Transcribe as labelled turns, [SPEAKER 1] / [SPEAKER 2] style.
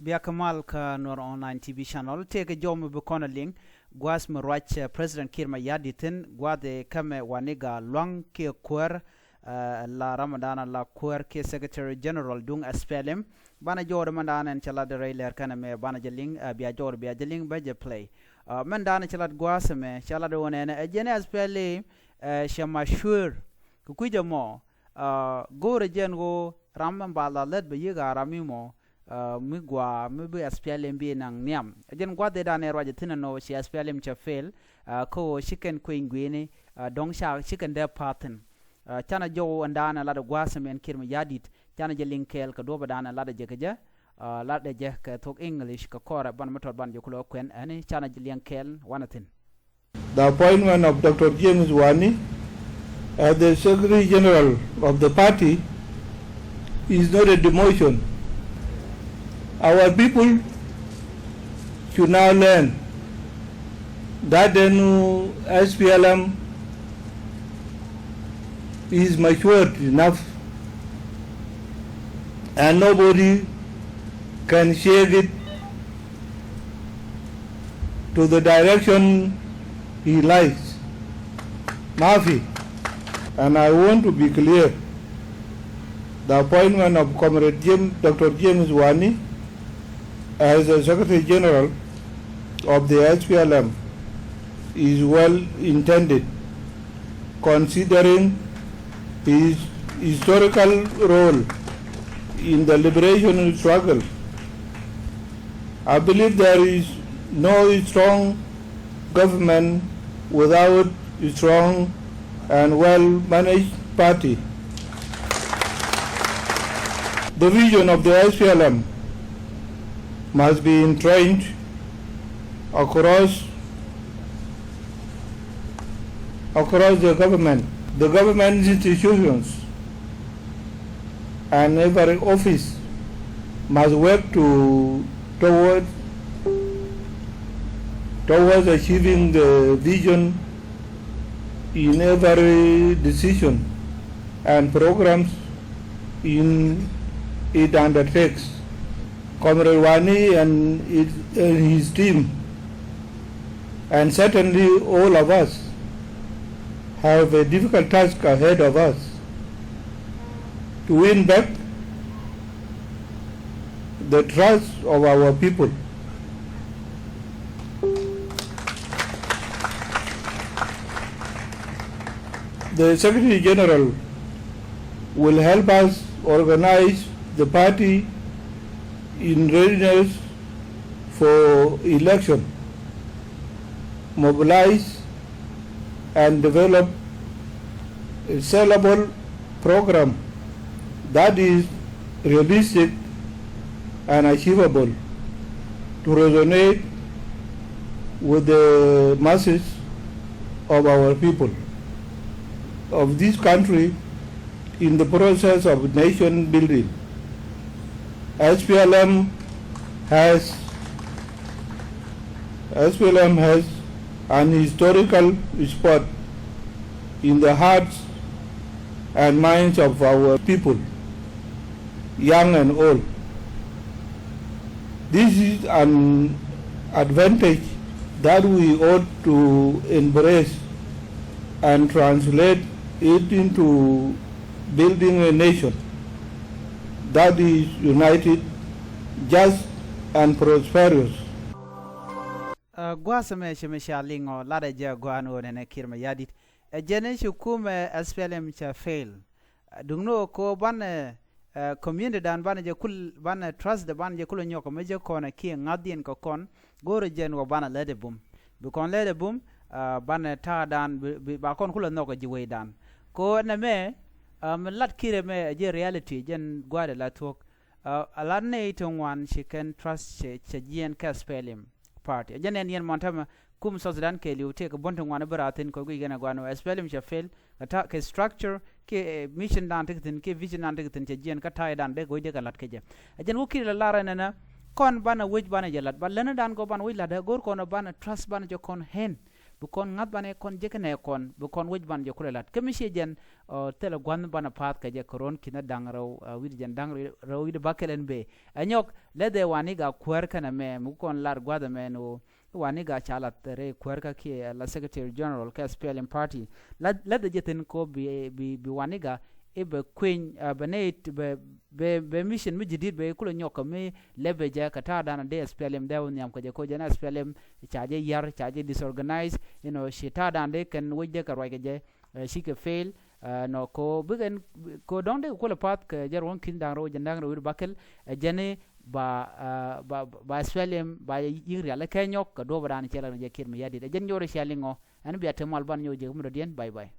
[SPEAKER 1] Bia Kamal ka Nuer online TV channel take a jom bukona ling gwas marwach President Kiir Mayardi tin gwade kame waniga long ke kwer la Ramadana la kwer ke Secretary General dung SPLM bana jor mandana en chala de railer kana me bana jeling bia jor bia jeling baje play mandana chala gwas me chala de wonene ejene SPLM shama sure kuja mo gore jengo ramman bala led be yiga ramimo migwa mibi SPLM bi nang niam jen gwade dane roje tinano shi SPLM cha fail ko chicken queen gwini dong sha chicken de pattern chana jo andana la de gwasemen kirma yadit chana je linkel ka doba dana la de jekeja la de je ka talk English ka kora ban metod ban jo kulo kwen ani chana je linkel wanatin.
[SPEAKER 2] The appointment of Dr. James Wani as the Secretary General of the party is not a demotion. Our people should now learn that the new SPLM is matured enough and nobody can shake it to the direction he likes. Mafi. And I want to be clear, the appointment of Comrade Dr. James Wani as the Secretary General of the SPLM is well intended, considering his historical role in the liberation struggle. I believe there is no strong government without a strong and well-managed party. The vision of the SPLM must be entrenched across the government institutions, and every office must work towards achieving the vision in every decision and programs it undertakes. Comrade Wani and his team, and certainly all of us, have a difficult task ahead of us to win back the trust of our people. The Secretary General will help us organize the party in readiness for election, mobilize and develop a sellable program that is realistic and achievable to resonate with the masses of our people of this country in the process of nation building. SPLM has an historical spot in the hearts and minds of our people, young and old. This is an advantage that we ought to embrace and translate it into building a nation that is united, just and prosperous.
[SPEAKER 1] Gwasame shemishalingo lada ja gwano ne Kiir Mayardi jene kuumɛ SPLM cha fail dungno ko ban community dan ban je kul ban trust de ban je kul nyoko me je kona ki ngadien ko kon goro jen wo ban lede bum bu kon lede bum ban ta dan ba kon kul no ko jiwe dan ko na me lat kire me je reality jen gwade la tok alanne itongwan she can trust che jen ka SPLM party jenen yen montama kum Sudan ke liute ko bonto ngwana baratin ko gina gwano SPLM cha fail ata ke structure ke mission dan tekin ke vision dan tekin che jen ka tay dan de go de galat ke je ajen ko kire la na kon bana wej bana jalat balena dan go ban wi la de gor ko no bana trust bana jo kon hen bukon ngat bane kon jekene kon bukon wej ban je kulelat kemishe jen tele gwan bana pat ka je koron kina dangro wid jen dangro wid bakelen be anyok lede wani ga kwer kana me mukon lar gwada me no wani ga chalat re kwer ka ki la secretary general ka SPLM party lede jeten ko bi wani ga ibe queen benate be mission mi jidid be kulo nyoka mi lebe je kata dana de SPLM de wonyam ko je ko jena SPLM chaje yar chaje disorganize shita dande ken wejde ka roike je she ke fail no ko bigen ko donde ko le pat ke jeron kin dangro jendangro wir bakel jene ba SPLM ba yiri ala kenyok ko do badani chela je kirmi yadi de jen yore shalingo an biya temal ban nyoje mudodien bye bye